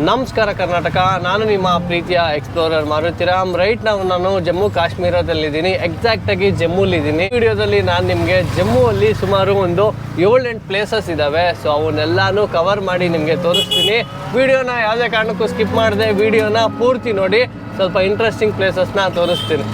ನಮಸ್ಕಾರ ಕರ್ನಾಟಕ, ನಾನು ನಿಮ್ಮ ಪ್ರೀತಿಯ ಎಕ್ಸ್ಪ್ಲೋರರ್ ಮಾರುತಿರಾಮ್. ರೈಟ್ ನಾನು ಜಮ್ಮು ಕಾಶ್ಮೀರದಲ್ಲಿದ್ದೀನಿ, ಎಕ್ಸಾಕ್ಟಾಗಿ ಜಮ್ಮುಲಿದ್ದೀನಿ. ವಿಡಿಯೋದಲ್ಲಿ ನಾನು ನಿಮಗೆ ಜಮ್ಮುವಲ್ಲಿ ಸುಮಾರು ಒಂದು 7-8 ಪ್ಲೇಸಸ್ ಇದ್ದಾವೆ. ಸೊ ಅವನ್ನೆಲ್ಲಾನು ಕವರ್ ಮಾಡಿ ನಿಮಗೆ ತೋರಿಸ್ತೀನಿ. ವಿಡಿಯೋನ ಯಾವುದೇ ಕಾರಣಕ್ಕೂ ಸ್ಕಿಪ್ ಮಾಡದೆ ವಿಡಿಯೋನ ಪೂರ್ತಿ ನೋಡಿ. ಸ್ವಲ್ಪ ಇಂಟ್ರೆಸ್ಟಿಂಗ್ ಪ್ಲೇಸಸ್ನ ತೋರಿಸ್ತೀನಿ.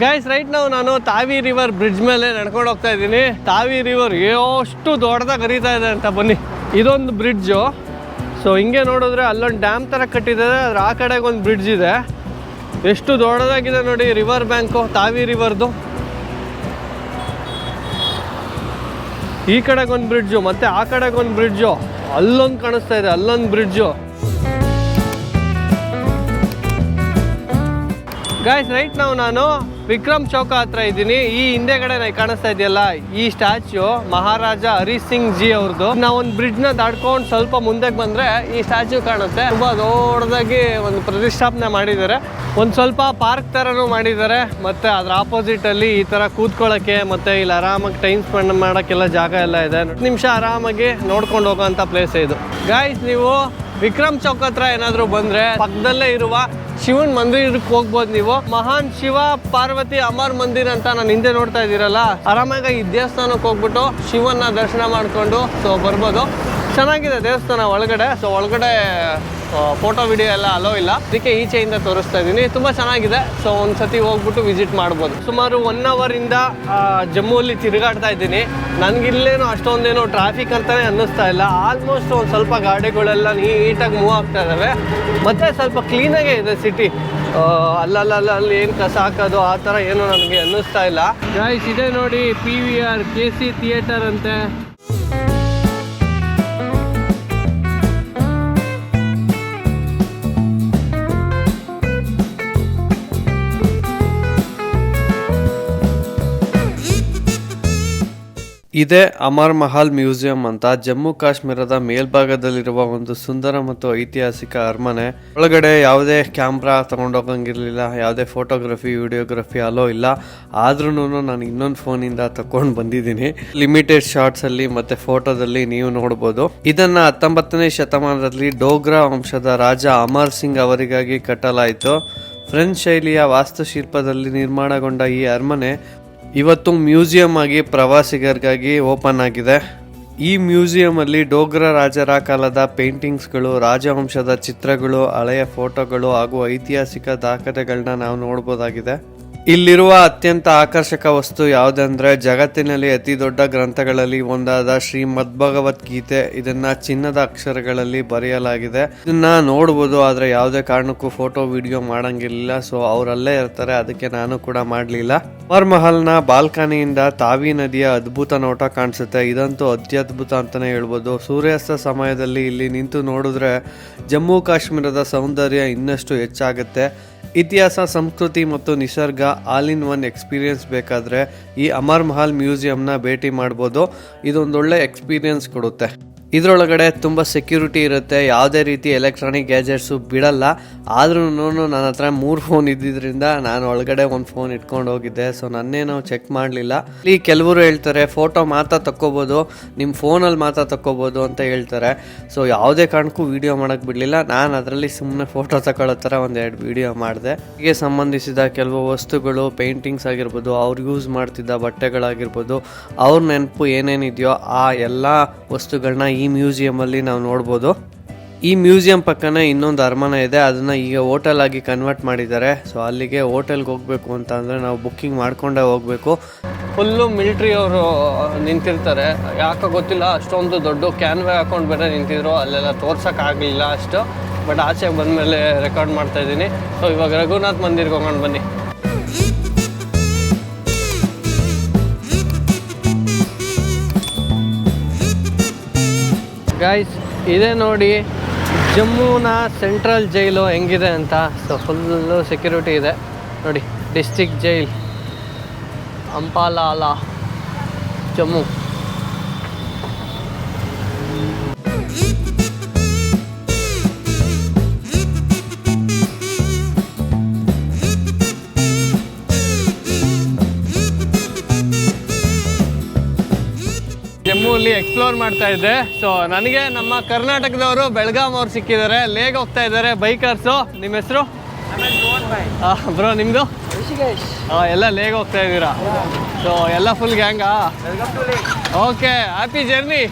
ಗೈಸ್, ರೈಟ್ ನಾನು ತಾವಿ ರಿವರ್ ಬ್ರಿಡ್ಜ್ ಮೇಲೆ ನಡ್ಕೊಂಡು ಹೋಗ್ತಾ ಇದ್ದೀನಿ. ತಾವಿ ರಿವರ್ ಎಷ್ಟು ದೊಡ್ಡದಾಗಿ ಹರಿತಾ ಇದೆ ಅಂತ ಬನ್ನಿ. ಇದೊಂದು ಬ್ರಿಡ್ಜು. ಸೊ ಹಿಂಗೆ ನೋಡಿದ್ರೆ ಅಲ್ಲೊಂದು ಡ್ಯಾಮ್ ಥರ ಕಟ್ಟಿದ್ದಾರೆ, ಅದ್ರ ಆ ಕಡೆಗೆ ಒಂದು ಬ್ರಿಡ್ಜ್ ಇದೆ. ಎಷ್ಟು ದೊಡ್ಡದಾಗಿದೆ ನೋಡಿ ರಿವರ್ ಬ್ಯಾಂಕು, ತಾವಿ ರಿವರ್ದು. ಈ ಕಡೆಗೊಂದು ಬ್ರಿಡ್ಜು ಮತ್ತು ಆ ಕಡೆಗೊಂದು ಬ್ರಿಡ್ಜು, ಅಲ್ಲೊಂದು ಕಾಣಿಸ್ತಾ ಇದೆ, ಅಲ್ಲೊಂದು ಬ್ರಿಡ್ಜು. ಗೈಸ್, ರೈಟ್ ನಾನು ವಿಕ್ರಮ್ ಚೌಕ ಹತ್ರ ಇದ್ದೀನಿ. ಈ ಹಿಂದೆಗಡೆ ಕಾಣಿಸ್ತಾ ಇದೆಯಲ್ಲ, ಈ ಸ್ಟ್ಯಾಚ್ಯೂ ಮಹಾರಾಜ ಹರಿ ಸಿಂಗ್ ಜಿ ಅವ್ರದ್ದು. ನಾವು ಒಂದು ಬ್ರಿಡ್ಜ್ನ ದಾಟ್ಕೊಂಡು ಸ್ವಲ್ಪ ಮುಂದಕ್ಕೆ ಬಂದರೆ ಈ ಸ್ಟ್ಯಾಚ್ಯೂ ಕಾಣುತ್ತೆ. ತುಂಬ ದೊಡ್ಡದಾಗಿ ಒಂದು ಪ್ರತಿಷ್ಠಾಪನೆ ಮಾಡಿದ್ದಾರೆ. ಒಂದು ಸ್ವಲ್ಪ ಪಾರ್ಕ್ ಥರನೂ ಮಾಡಿದ್ದಾರೆ. ಮತ್ತು ಅದ್ರ ಆಪೋಸಿಟಲ್ಲಿ ಈ ಥರ ಕೂತ್ಕೊಳ್ಳೋಕ್ಕೆ ಮತ್ತು ಇಲ್ಲಿ ಆರಾಮಾಗಿ ಟೈಮ್ ಸ್ಪೆಂಡ್ ಮಾಡೋಕ್ಕೆಲ್ಲ ಜಾಗ ಎಲ್ಲ ಇದೆ. 10 ನಿಮಿಷ ಆರಾಮಾಗಿ ನೋಡ್ಕೊಂಡು ಹೋಗೋವಂಥ ಪ್ಲೇಸ್ ಇದು. ಗೈಸ್, ನೀವು ವಿಕ್ರಮ್ ಚೌಕ್ ಹತ್ರ ಏನಾದರೂ ಬಂದರೆ ಪಕ್ಕದಲ್ಲೇ ಇರುವ ಶಿವನ್ ಮಂದಿರಕ್ಕೆ ಹೋಗ್ಬೋದು ನೀವು. ಮಹಾನ್ ಶಿವ ಪಾರ್ವತಿ ಅಮರ್ ಮಂದಿರ ಅಂತ ನಾನು ಹಿಂದೆ ನೋಡ್ತಾ ಇದ್ದೀರಲ್ಲ, ಆರಾಮಾಗಿ ಈ ದೇವಸ್ಥಾನಕ್ಕೆ ಹೋಗ್ಬಿಟ್ಟು ಶಿವನ್ನ ದರ್ಶನ ಮಾಡಿಕೊಂಡು ಸೊ ಬರ್ಬೋದು. ಚೆನ್ನಾಗಿದೆ ದೇವಸ್ಥಾನ ಒಳಗಡೆ. ಸೊ ಒಳಗಡೆ ಫೋಟೋ ವಿಡಿಯೋ ಎಲ್ಲ ಅಲೋ ಇಲ್ಲ, ಅದಕ್ಕೆ ಈಚೆಯಿಂದ ತೋರಿಸ್ತಾ ಇದ್ದೀನಿ. ತುಂಬ ಚೆನ್ನಾಗಿದೆ. ಸೊ ಒಂದು ಸತಿ ಹೋಗ್ಬಿಟ್ಟು ವಿಸಿಟ್ ಮಾಡ್ಬೋದು. ಸುಮಾರು 1 ಅವರಿಂದ ಜಮ್ಮುವಲ್ಲಿ ತಿರುಗಾಡ್ತಾ ಇದ್ದೀನಿ. ನನಗಿಲ್ಲೇನು ಅಷ್ಟೊಂದೇನು ಟ್ರಾಫಿಕ್ ಅಂತಲೇ ಅನ್ನಿಸ್ತಾ ಇಲ್ಲ. ಆಲ್ಮೋಸ್ಟ್ ಒಂದು ಸ್ವಲ್ಪ ಗಾಡಿಗಳೆಲ್ಲ ನೀಟಾಗಿ ಮೂವ್ ಆಗ್ತಾ ಇದ್ದಾವೆ. ಮತ್ತು ಸ್ವಲ್ಪ ಕ್ಲೀನಾಗೇ ಇದೆ ಸಿಟಿ. ಅಲ್ಲಿ ಏನು ಕಸ ಹಾಕೋದು ಆ ಥರ ಏನು ನನಗೆ ಅನ್ನಿಸ್ತಾ ಇಲ್ಲ. ಗೈಸ್, ಇದೆ ನೋಡಿ PVR KC ಥಿಯೇಟರ್ ಅಂತೆ. ಇದೇ ಅಮರ್ ಮಹಲ್ ಮ್ಯೂಸಿಯಂ ಅಂತ ಜಮ್ಮು ಕಾಶ್ಮೀರದ ಮೇಲ್ಭಾಗದಲ್ಲಿರುವ ಒಂದು ಸುಂದರ ಮತ್ತು ಐತಿಹಾಸಿಕ ಅರಮನೆ. ಒಳಗಡೆ ಯಾವುದೇ ಕ್ಯಾಮ್ರಾ ತಗೊಂಡೋಗಂಗಿರ್ಲಿಲ್ಲ, ಯಾವುದೇ ಫೋಟೋಗ್ರಫಿ ವಿಡಿಯೋಗ್ರಫಿ ಅಲೋ ಇಲ್ಲ. ಆದ್ರೂ ನಾನು ಇನ್ನೊಂದು ಫೋನಿಂದ ತಗೊಂಡು ಬಂದಿದ್ದೀನಿ. ಲಿಮಿಟೆಡ್ ಶಾರ್ಟ್ಸ್ ಅಲ್ಲಿ ಮತ್ತೆ ಫೋಟೋದಲ್ಲಿ ನೀವು ನೋಡ್ಬೋದು. ಇದನ್ನ 19ನೇ ಶತಮಾನದಲ್ಲಿ ಡೋಗ್ರಾ ವಂಶದ ರಾಜ ಅಮರ್ ಸಿಂಗ್ ಅವರಿಗಾಗಿ ಕಟ್ಟಲಾಯಿತು. ಫ್ರೆಂಚ್ ಶೈಲಿಯ ವಾಸ್ತುಶಿಲ್ಪದಲ್ಲಿ ನಿರ್ಮಾಣಗೊಂಡ ಈ ಅರಮನೆ ಇವತ್ತು ಮ್ಯೂಸಿಯಂ ಆಗಿ ಪ್ರವಾಸಿಗರಿಗಾಗಿ ಓಪನ್ ಆಗಿದೆ. ಈ ಮ್ಯೂಸಿಯಂ ಅಲ್ಲಿ ಡೋಗ್ರಾ ರಾಜರ ಕಾಲದ ಪೇಂಟಿಂಗ್ಸ್ಗಳು, ರಾಜವಂಶದ ಚಿತ್ರಗಳು, ಹಳೆಯ ಫೋಟೋಗಳು ಹಾಗೂ ಐತಿಹಾಸಿಕ ದಾಖಲೆಗಳನ್ನ ನಾವು ನೋಡ್ಬೋದಾಗಿದೆ. ಇಲ್ಲಿರುವ ಅತ್ಯಂತ ಆಕರ್ಷಕ ವಸ್ತು ಯಾವುದಂದ್ರೆ ಜಗತ್ತಿನಲ್ಲಿ ಅತಿ ದೊಡ್ಡ ಗ್ರಂಥಗಳಲ್ಲಿ ಒಂದಾದ ಶ್ರೀಮದ್ ಭಗವದ್ಗೀತೆ. ಇದನ್ನ ಚಿನ್ನದ ಅಕ್ಷರಗಳಲ್ಲಿ ಬರೆಯಲಾಗಿದೆ. ಇದನ್ನ ನೋಡ್ಬೋದು, ಆದ್ರೆ ಯಾವುದೇ ಕಾರಣಕ್ಕೂ ಫೋಟೋ ವಿಡಿಯೋ ಮಾಡಂಗಿಲ್ಲ. ಸೊ ಅವರಲ್ಲೇ ಇರ್ತಾರೆ, ಅದಕ್ಕೆ ನಾನು ಕೂಡ ಮಾಡಲಿಲ್ಲ. ಅಮರ್ ಮಹಲ್ನ ಬಾಲ್ಕನಿಯಿಂದ ತಾವಿ ನದಿಯ ಅದ್ಭುತ ನೋಟ ಕಾಣಿಸುತ್ತೆ. ಇದಂತೂ ಅತ್ಯದ್ಭುತ ಅಂತಾನೆ ಹೇಳ್ಬೋದು. ಸೂರ್ಯಾಸ್ತ ಸಮಯದಲ್ಲಿ ಇಲ್ಲಿ ನಿಂತು ನೋಡಿದ್ರೆ ಜಮ್ಮು ಕಾಶ್ಮೀರದ ಸೌಂದರ್ಯ ಇನ್ನಷ್ಟು ಹೆಚ್ಚಾಗುತ್ತೆ. ಇತಿಹಾಸ, ಸಂಸ್ಕೃತಿ ಮತ್ತು ನಿಸರ್ಗ ಆಲ್ ಇನ್ ಒನ್ ಎಕ್ಸ್ಪೀರಿಯನ್ಸ್ ಬೇಕಾದರೆ ಈ ಅಮರ್ ಮಹಲ್ ಮ್ಯೂಸಿಯಂನ ಭೇಟಿ ಮಾಡ್ಬೋದು. ಇದೊಂದೊಳ್ಳೆ ಎಕ್ಸ್ಪೀರಿಯನ್ಸ್ ಕೊಡುತ್ತೆ. ಇದರೊಳಗಡೆ ತುಂಬ ಸೆಕ್ಯೂರಿಟಿ ಇರುತ್ತೆ, ಯಾವುದೇ ರೀತಿ ಎಲೆಕ್ಟ್ರಾನಿಕ್ ಗ್ಯಾಜೆಟ್ಸು ಬಿಡಲ್ಲ. ಆದ್ರೂ ನನ್ನ ಹತ್ರ 3 ಫೋನ್ ಇದ್ದಿದ್ದರಿಂದ ನಾನು ಒಳಗಡೆ ಒಂದು ಫೋನ್ ಇಟ್ಕೊಂಡು ಹೋಗಿದ್ದೆ. ಸೊ ನನ್ನೇನು ಚೆಕ್ ಮಾಡಲಿಲ್ಲ. ಇಲ್ಲಿ ಕೆಲವರು ಹೇಳ್ತಾರೆ ಫೋಟೋ ಮಾತ್ರ ತಕ್ಕೋಬೋದು, ನಿಮ್ಮ ಫೋನಲ್ಲಿ ಮಾತ್ರ ತಕ್ಕೋಬೋದು ಅಂತ ಹೇಳ್ತಾರೆ. ಸೊ ಯಾವುದೇ ಕಾರಣಕ್ಕೂ ವಿಡಿಯೋ ಮಾಡೋಕ್ಕೆ ಬಿಡಲಿಲ್ಲ. ನಾನು ಅದರಲ್ಲಿ ಸುಮ್ಮನೆ ಫೋಟೋ ತಗೊಳ್ಳೋ ಥರ 1-2 ವಿಡಿಯೋ ಮಾಡಿದೆ. ಹೀಗೆ ಸಂಬಂಧಿಸಿದ ಕೆಲವು ವಸ್ತುಗಳು, ಪೇಂಟಿಂಗ್ಸ್ ಆಗಿರ್ಬೋದು, ಅವ್ರು ಯೂಸ್ ಮಾಡ್ತಿದ್ದ ಬಟ್ಟೆಗಳಾಗಿರ್ಬೋದು, ಅವ್ರ ನೆನಪು ಏನೇನಿದೆಯೋ ಆ ಎಲ್ಲ ವಸ್ತುಗಳನ್ನ ಈ ಮ್ಯೂಸಿಯಂ ಅಲ್ಲಿ ನಾವು ನೋಡ್ಬೋದು. ಈ ಮ್ಯೂಸಿಯಂ ಪಕ್ಕನೇ ಇನ್ನೊಂದು ಅರಮನೆ ಇದೆ, ಅದನ್ನ ಈಗ ಹೋಟೆಲ್ ಆಗಿ ಕನ್ವರ್ಟ್ ಮಾಡಿದ್ದಾರೆ. ಸೊ ಅಲ್ಲಿಗೆ ಹೋಟೆಲ್ಗೆ ಹೋಗ್ಬೇಕು ಅಂತ ಅಂದ್ರೆ ನಾವು ಬುಕ್ಕಿಂಗ್ ಮಾಡ್ಕೊಂಡೇ ಹೋಗ್ಬೇಕು. ಫುಲ್ಲು ಮಿಲಿಟ್ರಿ ಅವರು ನಿಂತಿರ್ತಾರೆ, ಯಾಕೆ ಗೊತ್ತಿಲ್ಲ. ಅಷ್ಟೊಂದು ದೊಡ್ಡ ಕ್ಯಾನ್ವೇ ಹಾಕೊಂಡು ಬೇರೆ ನಿಂತಿದ್ರು, ಅಲ್ಲೆಲ್ಲ ತೋರ್ಸೋಕ್ಕಾಗಲಿಲ್ಲ ಅಷ್ಟು. ಬಟ್ ಆಚೆ ಬಂದಮೇಲೆ ರೆಕಾರ್ಡ್ ಮಾಡ್ತಾ ಇದ್ದೀನಿ. ಸೊ ಇವಾಗ ರಘುನಾಥ್ ಮಂದಿರ್ಗೆ ಹೋಗೋಣ ಬನ್ನಿ. ಗೈಸ್, ಇದೇ ನೋಡಿ ಜಮ್ಮುನ ಸೆಂಟ್ರಲ್ ಜೈಲು ಹೆಂಗಿದೆ ಅಂತ. ಸೊ ಫುಲ್ಲು ಸೆಕ್ಯೂರಿಟಿ ಇದೆ ನೋಡಿ. District jail Amphalla Jammu. Fully explore ಮಾಡ್ತಾ ಇದ್ದೆ. ಸೊ ನನಗೆ ನಮ್ಮ ಕರ್ನಾಟಕದವರು ಬೆಳಗಾಂ ಅವ್ರು ಸಿಕ್ಕಿದ್ದಾರೆ. ಲೇಗ್ ಹೋಗ್ತಾ ಇದ್ದಾರೆ ಬೈಕರ್ಸು. ನಿಮ್ಮ ಹೆಸರು ಬ್ರೋ? ನಿಮ್ಮದು? ಎಲ್ಲ ಲೇಗ್ ಹೋಗ್ತಾ ಇದ್ದೀರಾ? ಸೊ ಎಲ್ಲ ಫುಲ್ ಗ್ಯಾಂಗಾ? Okay, happy journey.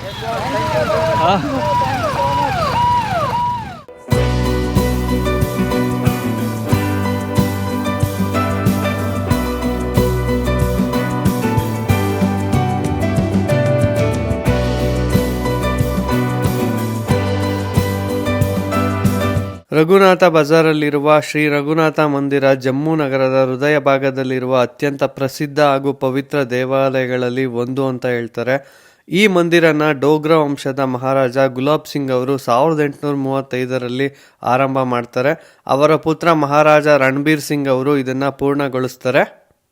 ರಘುನಾಥ ಬಜಾರಲ್ಲಿರುವ ಶ್ರೀ ರಘುನಾಥ ಮಂದಿರ ಜಮ್ಮು ನಗರದ ಹೃದಯ ಭಾಗದಲ್ಲಿರುವ ಅತ್ಯಂತ ಪ್ರಸಿದ್ಧ ಹಾಗೂ ಪವಿತ್ರ ದೇವಾಲಯಗಳಲ್ಲಿ ಒಂದು ಅಂತ ಹೇಳ್ತಾರೆ. ಈ ಮಂದಿರನ ಡೋಗ್ರಾ ವಂಶದ ಮಹಾರಾಜ ಗುಲಾಬ್ ಸಿಂಗ್ ಅವರು 1835ರಲ್ಲಿ ಆರಂಭ ಮಾಡ್ತಾರೆ. ಅವರ ಪುತ್ರ ಮಹಾರಾಜ ರಣಬೀರ್ ಸಿಂಗ್ ಅವರು ಇದನ್ನ ಪೂರ್ಣಗೊಳಿಸ್ತಾರೆ.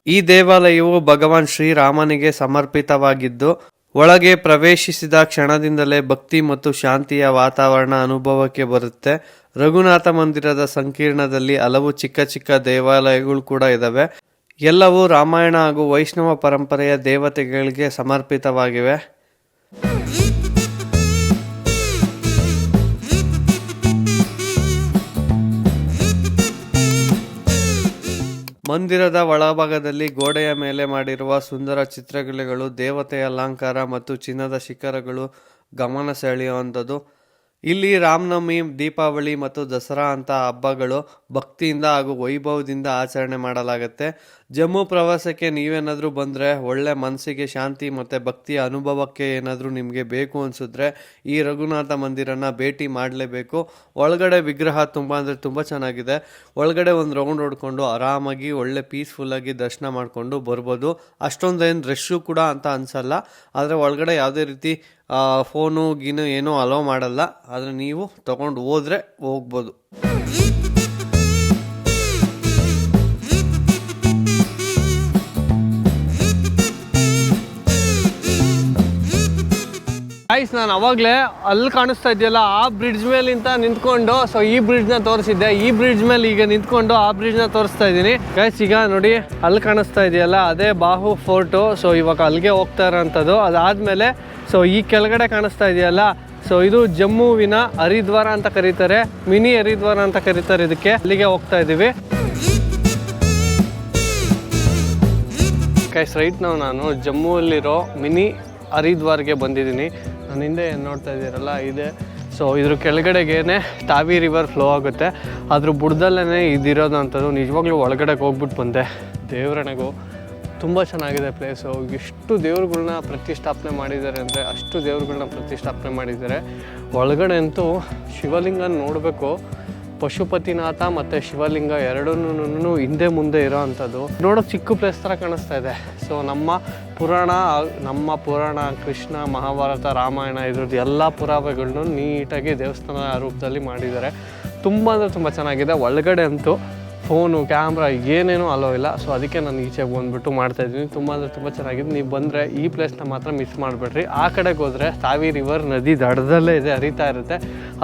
ಈ ದೇವಾಲಯವು ಭಗವಾನ್ ಶ್ರೀರಾಮನಿಗೆ ಸಮರ್ಪಿತವಾಗಿದ್ದು, ಒಳಗೆ ಪ್ರವೇಶಿಸಿದ ಕ್ಷಣದಿಂದಲೇ ಭಕ್ತಿ ಮತ್ತು ಶಾಂತಿಯ ವಾತಾವರಣ ಅನುಭವಕ್ಕೆ ಬರುತ್ತೆ. ರಘುನಾಥ ಮಂದಿರದ ಸಂಕೀರ್ಣದಲ್ಲಿ ಹಲವು ಚಿಕ್ಕ ಚಿಕ್ಕ ದೇವಾಲಯಗಳು ಕೂಡ ಇದ್ದಾವೆ. ಎಲ್ಲವೂ ರಾಮಾಯಣ ಹಾಗೂ ವೈಷ್ಣವ ಪರಂಪರೆಯ ದೇವತೆಗಳಿಗೆ ಸಮರ್ಪಿತವಾಗಿವೆ. ಮಂದಿರದ ಒಳಭಾಗದಲ್ಲಿ ಗೋಡೆಯ ಮೇಲೆ ಮಾಡಿರುವ ಸುಂದರ ಚಿತ್ರಕಲೆಗಳು, ದೇವತೆಯ ಅಲಂಕಾರ ಮತ್ತು ಚಿನ್ನದ ಶಿಖರಗಳು ಗಮನ ಸೆಳೆಯುವಂಥದ್ದು. ಇಲ್ಲಿ ರಾಮನವಮಿ, ದೀಪಾವಳಿ ಮತ್ತು ದಸರಾ ಅಂತ ಹಬ್ಬಗಳು ಭಕ್ತಿಯಿಂದ ಹಾಗೂ ವೈಭವದಿಂದ ಆಚರಣೆ ಮಾಡಲಾಗುತ್ತೆ. ಜಮ್ಮು ಪ್ರವಾಸಕ್ಕೆ ನೀವೇನಾದರೂ ಬಂದರೆ, ಒಳ್ಳೆ ಮನಸ್ಸಿಗೆ ಶಾಂತಿ ಮತ್ತು ಭಕ್ತಿಯ ಅನುಭವಕ್ಕೆ ಏನಾದರೂ ನಿಮಗೆ ಬೇಕು ಅನಿಸಿದ್ರೆ ಈ ರಘುನಾಥ ಮಂದಿರನ ಭೇಟಿ ಮಾಡಲೇಬೇಕು. ಒಳಗಡೆ ವಿಗ್ರಹ ತುಂಬ ಚೆನ್ನಾಗಿದೆ. ಒಳಗಡೆ ಒಂದು ರೌಂಡ್ ಹೊಡ್ಕೊಂಡು ಆರಾಮಾಗಿ ಒಳ್ಳೆ ಪೀಸ್ಫುಲ್ಲಾಗಿ ದರ್ಶನ ಮಾಡಿಕೊಂಡು ಬರ್ಬೋದು. ಅಷ್ಟೊಂದೇನು ರಶ್ಶು ಕೂಡ ಅಂತ ಅನಿಸಲ್ಲ. ಆದರೆ ಒಳಗಡೆ ಯಾವುದೇ ರೀತಿ ಫೋನು ಗೀನು ಏನೂ ಅಲೋ ಮಾಡಲ್ಲ. ಆದರೆ ನೀವು ತಗೊಂಡು ಹೋದರೆ ಹೋಗ್ಬೋದು. ಗೈಸ್, ನಾನು ಅವಾಗಲೇ ಅಲ್ಲಿ ಕಾಣಿಸ್ತಾ ಇದೆಯಲ್ಲ ಆ ಬ್ರಿಡ್ಜ್ ಮೇಲಿಂದ ನಿಂತ್ಕೊಂಡು ಸೊ ಈ ಬ್ರಿಡ್ಜ್ನ ತೋರಿಸಿದ್ದೆ. ಈ ಬ್ರಿಡ್ಜ್ ಮೇಲೆ ಈಗ ನಿಂತ್ಕೊಂಡು ಆ ಬ್ರಿಡ್ಜ್ನ ತೋರಿಸ್ತಾ ಇದ್ದೀನಿ. ಗೈಸ್, ಈಗ ನೋಡಿ ಅಲ್ಲಿ ಕಾಣಿಸ್ತಾ ಇದೆಯಲ್ಲ ಅದೇ ಬಾಹು ಫೋರ್ಟು. ಸೊ ಇವಾಗ ಅಲ್ಲಿಗೆ ಹೋಗ್ತಾ ಇರೋಂಥದ್ದು. ಅದಾದಮೇಲೆ ಸೊ ಈ ಕೆಳಗಡೆ ಕಾಣಿಸ್ತಾ ಇದೆಯಲ್ಲ, ಸೊ ಇದು ಜಮ್ಮುವಿನ ಹರಿದ್ವಾರ ಅಂತ ಕರೀತಾರೆ, ಮಿನಿ ಹರಿದ್ವಾರ ಅಂತ ಕರೀತಾರೆ ಇದಕ್ಕೆ. ಅಲ್ಲಿಗೆ ಹೋಗ್ತಾ ಇದ್ದೀವಿ. ಗೈಸ್, ರೈಟ್ ನಾನು ಜಮ್ಮುವಲ್ಲಿರೋ ಮಿನಿ ಹರಿದ್ವಾರ್ಗೆ ಬಂದಿದ್ದೀನಿ. ನನ್ನ ಹಿಂದೆ ಏನು ನೋಡ್ತಾ ಇದ್ದೀರಲ್ಲ ಇದೆ. ಸೊ ಇದ್ರ ಕೆಳಗಡೆಗೇನೆ ತಾವಿ ರಿವರ್ ಫ್ಲೋ ಆಗುತ್ತೆ. ಅದ್ರ ಬುಡದಲ್ಲೇ ಇದಿರೋದು ಅಂಥದ್ದು. ನಿಜವಾಗ್ಲೂ ಒಳಗಡೆಗೆ ಹೋಗ್ಬಿಟ್ಟು ಬಂದೆ. ದೇವರಣೆಗೂ ತುಂಬ ಚೆನ್ನಾಗಿದೆ ಪ್ಲೇಸು. ಎಷ್ಟು ದೇವ್ರುಗಳ್ನ ಪ್ರತಿಷ್ಠಾಪನೆ ಮಾಡಿದ್ದಾರೆ ಅಂದರೆ ಅಷ್ಟು ದೇವ್ರುಗಳ್ನ ಪ್ರತಿಷ್ಠಾಪನೆ ಮಾಡಿದ್ದಾರೆ. ಒಳಗಡೆ ಅಂತೂ ಶಿವಲಿಂಗ ನೋಡಬೇಕು. ಪಶುಪತಿನಾಥ ಮತ್ತು ಶಿವಲಿಂಗ ಎರಡನ್ನೂ ಹಿಂದೆ ಮುಂದೆ ಇರೋ ಅಂಥದ್ದು. ನೋಡೋಕೆ ಚಿಕ್ಕ ಪ್ಲೇಸ್ ಥರ ಕಾಣಿಸ್ತಾ ಇದೆ. ಸೊ ನಮ್ಮ ಪುರಾಣ ಕೃಷ್ಣ, ಮಹಾಭಾರತ, ರಾಮಾಯಣ ಇದ್ರದ್ದು ಎಲ್ಲ ಪುರಾವೆಗಳನ್ನು ನೀಟಾಗಿ ದೇವಸ್ಥಾನ ರೂಪದಲ್ಲಿ ಮಾಡಿದ್ದಾರೆ. ತುಂಬ ಅಂದರೆ ತುಂಬ ಚೆನ್ನಾಗಿದೆ. ಒಳಗಡೆ ಅಂತೂ ಫೋನು, ಕ್ಯಾಮ್ರಾ ಏನೇನೂ ಅಲೋ ಇಲ್ಲ. ಸೊ ಅದಕ್ಕೆ ನಾನು ಈಚೆಗೆ ಬಂದುಬಿಟ್ಟು ಮಾಡ್ತಾಯಿದ್ದೀನಿ. ತುಂಬ ಅಂದರೆ ತುಂಬ ಚೆನ್ನಾಗಿದೆ. ನೀವು ಬಂದರೆ ಈ ಪ್ಲೇಸ್ನ ಮಾತ್ರ ಮಿಸ್ ಮಾಡಿಬಿಡ್ರಿ. ಆ ಕಡೆಗೆ ಹೋದರೆ ತಾವಿ ರಿವರ್ ನದಿ ದಡದಲ್ಲೇ ಇದೆ, ಹರಿತಾ ಇರುತ್ತೆ.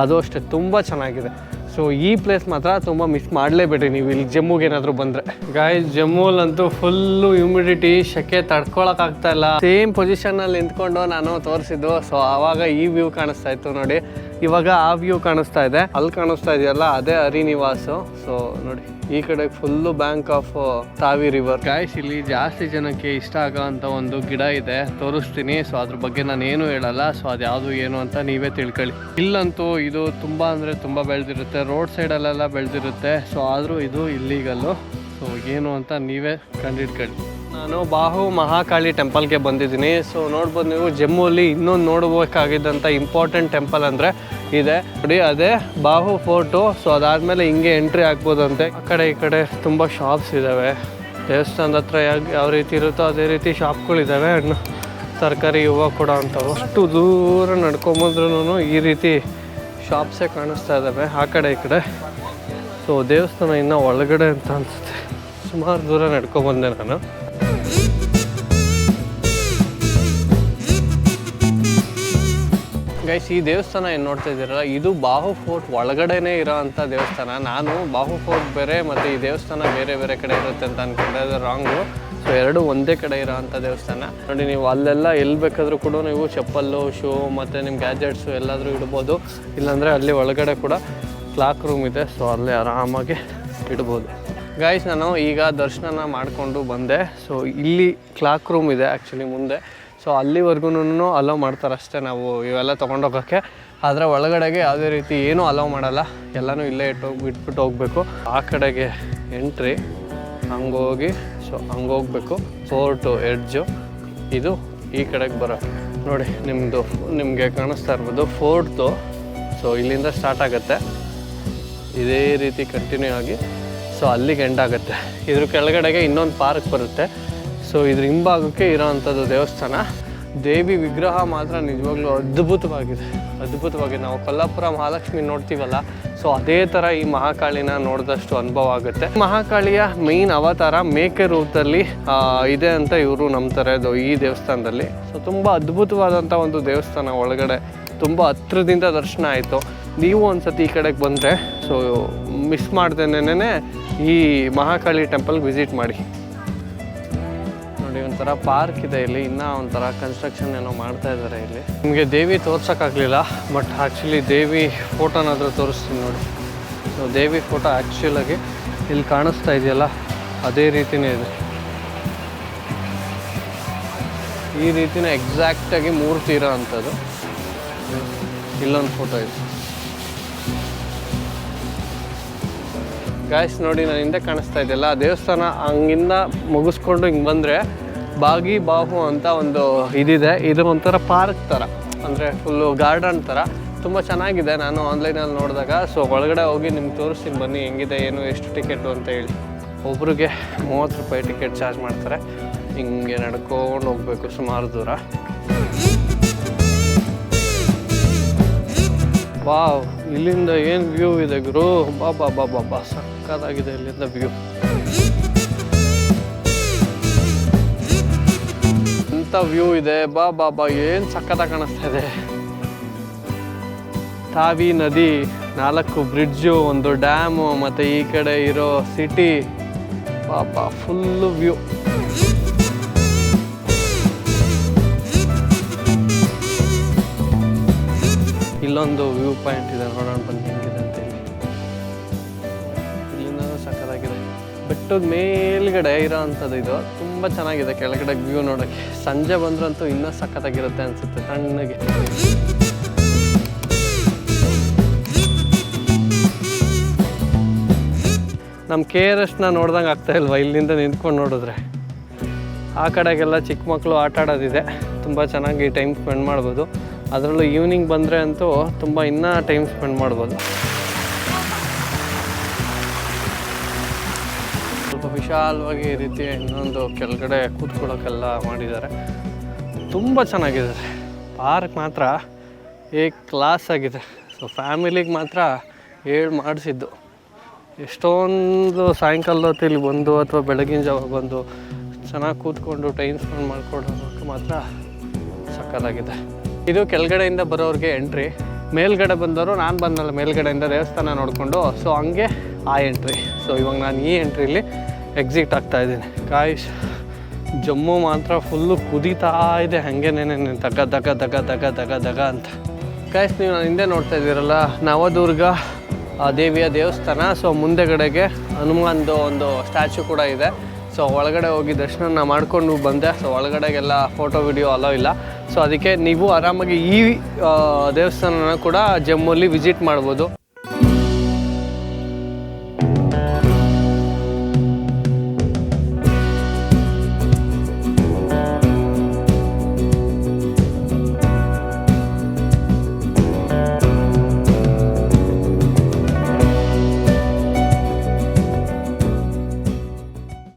ಅದು ಅಷ್ಟೇ ತುಂಬ ಚೆನ್ನಾಗಿದೆ. ಸೊ ಈ ಪ್ಲೇಸ್ ಮಾತ್ರ ತುಂಬ ಮಿಸ್ ಮಾಡಲೇಬೇಡ್ರಿ ನೀವು ಇಲ್ಲಿ ಜಮ್ಮುಗೆ ಏನಾದರೂ ಬಂದರೆ. ಗಾಯ್ಸ್, ಜಮ್ಮುಲಂತೂ ಫುಲ್ಲು ಹ್ಯೂಮಿಡಿಟಿ, ಸೆಕೆ ತಡ್ಕೊಳಕ್ಕಾಗ್ತಾ ಇಲ್ಲ. ಸೇಮ್ ಪೊಸಿಷನಲ್ಲಿ ನಿಂತ್ಕೊಂಡು ನಾನು ತೋರಿಸಿದ್ದು. ಸೊ ಆವಾಗ ಈ ವ್ಯೂ ಕಾಣಿಸ್ತಾ ಇತ್ತು ನೋಡಿ. ಇವಾಗ ಆ ವ್ಯೂ ಕಾಣಿಸ್ತಾ ಇದೆ. ಅಲ್ಲಿ ಕಾಣಿಸ್ತಾ ಇದೆಯಲ್ಲ ಅದೇ ಹರಿನಿವಾಸು. ಸೊ ನೋಡಿ ಈ ಕಡೆ full bank of Tawi river. Guys, ಇಲ್ಲಿ ಜಾಸ್ತಿ ಜನಕ್ಕೆ ಇಷ್ಟ ಆಗೋವಂಥ ಒಂದು ಗಿಡ ಇದೆ, ತೋರಿಸ್ತೀನಿ. ಸೊ ಅದ್ರ ಬಗ್ಗೆ ನಾನು ಏನು ಹೇಳಲ್ಲ. ಸೊ ಅದು ಯಾವುದು ಏನು ಅಂತ ನೀವೇ ತಿಳ್ಕೊಳ್ಳಿ. ಇಲ್ಲಂತೂ ಇದು ತುಂಬ ಅಂದರೆ ತುಂಬ ಬೆಳೆದಿರುತ್ತೆ. ರೋಡ್ ಸೈಡಲ್ಲೆಲ್ಲ ಬೆಳೆದಿರುತ್ತೆ. ಸೊ ಆದರೂ ಇದು ಇಲ್ಲೀಗಲ್ಲು. ಸೊ ಏನು ಅಂತ ನೀವೇ ಕಂಡಿಡ್ಕೊಳ್ಳಿ. ನಾನು ಬಾಹು ಮಹಾಕಾಳಿ ಟೆಂಪಲ್ಗೆ ಬಂದಿದ್ದೀನಿ. ಸೊ ನೋಡ್ಬೋದು ನೀವು, ಜಮ್ಮುವಲ್ಲಿ ಇನ್ನೊಂದು ನೋಡಬೇಕಾಗಿದ್ದಂಥ ಇಂಪಾರ್ಟೆಂಟ್ ಟೆಂಪಲ್ ಅಂದರೆ ಇದೆ ನೋಡಿ, ಅದೇ ಬಾಹು ಫೋರ್ಟು. ಸೊ ಅದಾದಮೇಲೆ ಹಿಂಗೆ ಎಂಟ್ರಿ ಆಗ್ಬೋದಂತೆ. ಆ ಕಡೆ ಈ ಕಡೆ ತುಂಬ ಶಾಪ್ಸ್ ಇದ್ದಾವೆ. ದೇವಸ್ಥಾನದ ಹತ್ರ ಯಾವ ರೀತಿ ಇರುತ್ತೋ ಅದೇ ರೀತಿ ಶಾಪ್ಗಳಿದ್ದಾವೆ. ಹಣ್ಣು ತರಕಾರಿ ಹೂವು ಕೂಡ ಅಂಥವು. ಅಷ್ಟು ದೂರ ನಡ್ಕೊಂಬಂದ್ರೂ ಈ ರೀತಿ ಶಾಪ್ಸೇ ಕಾಣಿಸ್ತಾ ಇದ್ದಾವೆ ಆ ಕಡೆ ಈ ಕಡೆ. ಸೊ ದೇವಸ್ಥಾನ ಇನ್ನೂ ಒಳಗಡೆ ಅಂತ ಅನಿಸುತ್ತೆ. ಸುಮಾರು ದೂರ ನಡ್ಕೊಂಬಂದೆ ನಾನು. ಗೈಸ್, ಈ ದೇವಸ್ಥಾನ ಏನು ನೋಡ್ತಾ ಇದ್ದೀರಲ್ಲ, ಇದು ಬಾಹು ಫೋರ್ಟ್ ಒಳಗಡೆನೇ ಇರೋ ಅಂಥ ದೇವಸ್ಥಾನ. ನಾನು ಬಾಹು ಫೋರ್ಟ್ ಬೇರೆ ಮತ್ತು ಈ ದೇವಸ್ಥಾನ ಬೇರೆ ಬೇರೆ ಕಡೆ ಇರುತ್ತೆ ಅಂತ ಅಂದ್ಕೊಂಡೆ, ಅದು ರಾಂಗು. ಸೊ ಎರಡು ಒಂದೇ ಕಡೆ ಇರೋ ಅಂಥ ದೇವಸ್ಥಾನ ನೋಡಿ. ನೀವು ಅಲ್ಲೆಲ್ಲ ಎಲ್ಲಿ ಬೇಕಾದರೂ ಕೂಡ ನೀವು ಚಪ್ಪಲ್ಲು, ಶೂ ಮತ್ತು ನಿಮ್ಮ ಗ್ಯಾಜೆಟ್ಸು ಎಲ್ಲಾದರೂ ಇಡ್ಬೋದು. ಇಲ್ಲಾಂದರೆ ಅಲ್ಲಿ ಒಳಗಡೆ ಕೂಡ ಕ್ಲಾಕ್ ರೂಮ್ ಇದೆ, ಸೊ ಅಲ್ಲೇ ಆರಾಮಾಗಿ ಇಡ್ಬೋದು. ಗೈಸ್, ನಾನು ಈಗ ದರ್ಶನ ಮಾಡಿಕೊಂಡು ಬಂದೆ. ಸೊ ಇಲ್ಲಿ ಕ್ಲಾಕ್ ರೂಮ್ ಇದೆ ಆ್ಯಕ್ಚುಲಿ ಮುಂದೆ. ಸೊ ಅಲ್ಲಿವರೆಗೂ ಅಲೋ ಮಾಡ್ತಾರೆ ಅಷ್ಟೇ ನಾವು ಇವೆಲ್ಲ ತೊಗೊಂಡೋಗೋಕ್ಕೆ. ಆದರೆ ಒಳಗಡೆಗೆ ಯಾವುದೇ ರೀತಿ ಏನೂ ಅಲೋ ಮಾಡಲ್ಲ, ಎಲ್ಲನೂ ಇಲ್ಲೇ ಇಟ್ಬಿಟ್ಟು ಹೋಗಬೇಕು. ಆ ಕಡೆಗೆ ಎಂಟ್ರಿ, ಹಂಗೋಗಿ ಸೊ ಹಂಗೋಗ್ಬೇಕು. ಫೋರ್ಟು ಎಡ್ಜು ಇದು ಈ ಕಡೆಗೆ ಬರೋ ನೋಡಿ, ನಿಮಗೆ ಕಾಣಿಸ್ತಾ ಇರ್ಬೋದು ಫೋರ್ಟ್ದು. ಸೊ ಇಲ್ಲಿಂದ ಸ್ಟಾರ್ಟ್ ಆಗುತ್ತೆ, ಇದೇ ರೀತಿ ಕಂಟಿನ್ಯೂ ಆಗಿ ಸೊ ಅಲ್ಲಿಗೆ ಎಂಡ್ ಆಗುತ್ತೆ. ಇದ್ರ ಕೆಳಗಡೆಗೆ ಇನ್ನೊಂದು ಪಾರ್ಕ್ ಬರುತ್ತೆ. ಸೊ ಇದ್ರ ಹಿಂಭಾಗಕ್ಕೆ ಇರೋ ಅಂಥದ್ದು ದೇವಸ್ಥಾನ. ದೇವಿ ವಿಗ್ರಹ ಮಾತ್ರ ನಿಜವಾಗ್ಲೂ ಅದ್ಭುತವಾಗಿದೆ. ನಾವು ಕೊಲ್ಲಾಪುರ ಮಹಾಲಕ್ಷ್ಮಿ ನೋಡ್ತೀವಲ್ಲ, ಸೊ ಅದೇ ಥರ ಈ ಮಹಾಕಾಳಿನ ನೋಡಿದಷ್ಟು ಅನುಭವ ಆಗುತ್ತೆ. ಮಹಾಕಾಳಿಯ ಮೇಯ್ನ್ ಅವತಾರ ಮೇಕೆ ರೂಪದಲ್ಲಿ ಇದೆ ಅಂತ ಇವರು ನಂಬ್ತಾರೆ ಈ ದೇವಸ್ಥಾನದಲ್ಲಿ. ಸೊ ತುಂಬ ಅದ್ಭುತವಾದಂಥ ಒಂದು ದೇವಸ್ಥಾನ. ಒಳಗಡೆ ತುಂಬ ಹತ್ರದಿಂದ ದರ್ಶನ ಆಯಿತು. ನೀವು ಒಂದು ಸತಿ ಈ ಕಡೆಗೆ ಬಂದರೆ ಸೊ ಮಿಸ್ ಮಾಡ್ದೇನೆ ಈ ಮಹಾಕಾಳಿ ಟೆಂಪಲ್ಗೆ ವಿಸಿಟ್ ಮಾಡಿ. ನೋಡಿ, ಒಂಥರ ಪಾರ್ಕ್ ಇದೆ ಇಲ್ಲಿ, ಇನ್ನೂ ಒಂಥರ ಕನ್ಸ್ಟ್ರಕ್ಷನ್ ಏನೋ ಮಾಡ್ತಾ ಇದ್ದಾರೆ ಇಲ್ಲಿ. ನಿಮಗೆ ದೇವಿ ತೋರ್ಸೋಕ್ಕಾಗಲಿಲ್ಲ, ಬಟ್ ಆ್ಯಕ್ಚುಲಿ ದೇವಿ ಫೋಟೋನಾದರೂ ತೋರಿಸ್ತೀನಿ ನೋಡಿ. ಸೊ ದೇವಿ ಫೋಟೋ ಆ್ಯಕ್ಚುಲಾಗಿ ಇಲ್ಲಿ ಕಾಣಿಸ್ತಾ ಇದೆಯಲ್ಲ, ಅದೇ ರೀತಿಯೇ ಇದೆ. ಈ ರೀತಿನೇ ಎಕ್ಸಾಕ್ಟಾಗಿ ಮೂರ್ತಿ ಇರೋ ಅಂಥದ್ದು. ಇಲ್ಲೊಂದು ಫೋಟೋ ಇದೆ. ಗಾಯ್ಸ್ ನೋಡಿ, ನಾನು ಹಿಂದೆ ಕಾಣಿಸ್ತಾ ಇದೆಯಲ್ಲ ಆ ದೇವಸ್ಥಾನ, ಹಂಗಿಂದ ಮುಗಿಸ್ಕೊಂಡು ಹಿಂಗೆ ಬಂದರೆ ಬಾಹು ಅಂತ ಒಂದು ಇದಿದೆ. ಇದು ಒಂಥರ ಪಾರ್ಕ್ ಥರ, ಅಂದರೆ ಫುಲ್ಲು ಗಾರ್ಡನ್ ಥರ, ತುಂಬ ಚೆನ್ನಾಗಿದೆ. ನಾನು ಆನ್ಲೈನಲ್ಲಿ ನೋಡಿದಾಗ ಸೊ ಒಳಗಡೆ ಹೋಗಿ ನಿಮ್ಗೆ ತೋರಿಸ್ತೀನಿ ಬನ್ನಿ ಹೆಂಗಿದೆ, ಏನು ಎಷ್ಟು ಟಿಕೆಟು ಅಂತ ಹೇಳಿ. ಒಬ್ರಿಗೆ 30 ರೂಪಾಯಿ ಟಿಕೆಟ್ ಚಾರ್ಜ್ ಮಾಡ್ತಾರೆ. ಹಿಂಗೆ ನಡ್ಕೊಂಡು ಹೋಗ್ಬೇಕು ಸುಮಾರು ದೂರ. ವಾವ್, ಇಲ್ಲಿಂದ ಏನು ವ್ಯೂ ಇದೆ ಗುರು, ಬಾ ಸಕ್ಕತ್ತಾಗಿದೆ ಇಲ್ಲಿಂದ ವ್ಯೂ. ಎಂಥ ವ್ಯೂ ಇದೆ, ಬಾ ಏನು ಸಕ್ಕತ್ತಾಗಿ ಕಾಣಿಸ್ತಾ ಇದೆ. ತಾವಿ ನದಿ, 4 ಬ್ರಿಡ್ಜು, ಒಂದು ಡ್ಯಾಮು, ಮತ್ತು ಈ ಕಡೆ ಇರೋ ಸಿಟಿ, ಫುಲ್ಲು ವ್ಯೂ. ಇಲ್ಲೊಂದು ವ್ಯೂ ಪಾಯಿಂಟ್ ಇದೆ, ನೋಡೋಣ ಬನ್ನಿ ಹೆಂಗಿದೆ ಅಂತ. ಇಲ್ಲಿಂದ ಸಕ್ಕತ್ತಾಗಿದೆ. ಬೆಟ್ಟದ ಮೇಲ್ಗಡೆ ಇರೋ ಅಂಥದ್ದು ಇದು, ತುಂಬ ಚೆನ್ನಾಗಿದೆ ಕೆಳಗಡೆ ವ್ಯೂ ನೋಡೋಕ್ಕೆ. ಸಂಜೆ ಬಂದ್ರಂತೂ ಇನ್ನೂ ಸಕ್ಕತ್ತಾಗಿರುತ್ತೆ ಅನಿಸುತ್ತೆ, ತಣ್ಣಗೆ. ನಮ್ಮ KRSನ ನೋಡ್ದಂಗೆ ಆಗ್ತಾ ಇಲ್ವಾ ಇಲ್ಲಿಂದ ನಿಂತ್ಕೊಂಡು ನೋಡಿದ್ರೆ? ಆ ಕಡೆಗೆಲ್ಲ ಚಿಕ್ಕ ಮಕ್ಕಳು ಆಟ ಆಡೋದಿದೆ, ತುಂಬ ಚೆನ್ನಾಗಿ ಟೈಮ್ ಸ್ಪೆಂಡ್ ಮಾಡ್ಬೋದು. ಅದರಲ್ಲೂ ಈವ್ನಿಂಗ್ ಬಂದರೆ ಅಂತೂ ತುಂಬ ಇನ್ನೂ ಟೈಮ್ ಸ್ಪೆಂಡ್ ಮಾಡ್ಬೋದು. ಸ್ವಲ್ಪ ವಿಶಾಲವಾಗಿ ಈ ರೀತಿ ಇನ್ನೊಂದು ಕೆಳಗಡೆ ಕೂತ್ಕೊಳ್ಳೋಕ್ಕೆಲ್ಲ ಮಾಡಿದ್ದಾರೆ. ತುಂಬ ಚೆನ್ನಾಗಿದೆ ಪಾರ್ಕ್, ಮಾತ್ರ ಕ್ಲಾಸ್ ಆಗಿದೆ. ಸೊ ಫ್ಯಾಮಿಲಿಗೆ ಮಾತ್ರ ಮಾಡಿಸಿದ್ದು. ಎಷ್ಟೊಂದು ಸಾಯಂಕಾಲದ ಹೊತ್ತು ಇಲ್ಲಿ ಬಂದು ಅಥವಾ ಬೆಳಗಿನ ಜಾವ ಬಂದು ಚೆನ್ನಾಗಿ ಕೂತ್ಕೊಂಡು ಟೈಮ್ ಸ್ಪೆಂಡ್ ಮಾಡ್ಕೊಳ್ಳೋದಕ್ಕೆ ಮಾತ್ರ ಸಕ್ಕತ್ತಾಗಿದೆ. ಇದು ಕೆಳಗಡೆಯಿಂದ ಬರೋರಿಗೆ ಎಂಟ್ರಿ. ಮೇಲ್ಗಡೆ ಬಂದವರು, ನಾನು ಬಂದಲ್ಲ ಮೇಲ್ಗಡೆಯಿಂದ ದೇವಸ್ಥಾನ ನೋಡಿಕೊಂಡು, ಸೊ ಹಂಗೆ ಆ ಎಂಟ್ರಿ. ಸೊ ಇವಾಗ ನಾನು ಈ ಎಂಟ್ರಿಲಿ ಎಕ್ಸಿಟ್ ಆಗ್ತಾಯಿದ್ದೀನಿ. ಗಾಯ್ಸ್, ಜಮ್ಮು ಮಾತ್ರ ಫುಲ್ಲು ಕುದೀತಾ ಇದೆ ಹಾಗೇನೇನೆ, ದಗ ಅಂತ. ಗಾಯ್ಸ್, ನೀವು ನಾನು ಹಿಂದೆ ನೋಡ್ತಾ ಇದ್ದೀರಲ್ಲ, ನವದುರ್ಗ ದೇವಿಯ ದೇವಸ್ಥಾನ. ಸೊ ಮುಂದೆಗಡೆಗೆ ಹನುಮಾನ್ದು ಒಂದು ಸ್ಟ್ಯಾಚು ಕೂಡ ಇದೆ. ಸೊ ಒಳಗಡೆ ಹೋಗಿ ದರ್ಶನ ಮಾಡಿಕೊಂಡು ಬಂದೆ. ಸೊ ಒಳಗಡೆಗೆಲ್ಲ ಫೋಟೋ ವಿಡಿಯೋ ಅಲೋ ಇಲ್ಲ. ಸೊ ಅದಕ್ಕೆ ನೀವು ಆರಾಮಾಗಿ ಈ ದೇವಸ್ಥಾನನ ಕೂಡ ಜಮ್ಮುಲಿ ವಿಸಿಟ್ ಮಾಡ್ಬೋದು.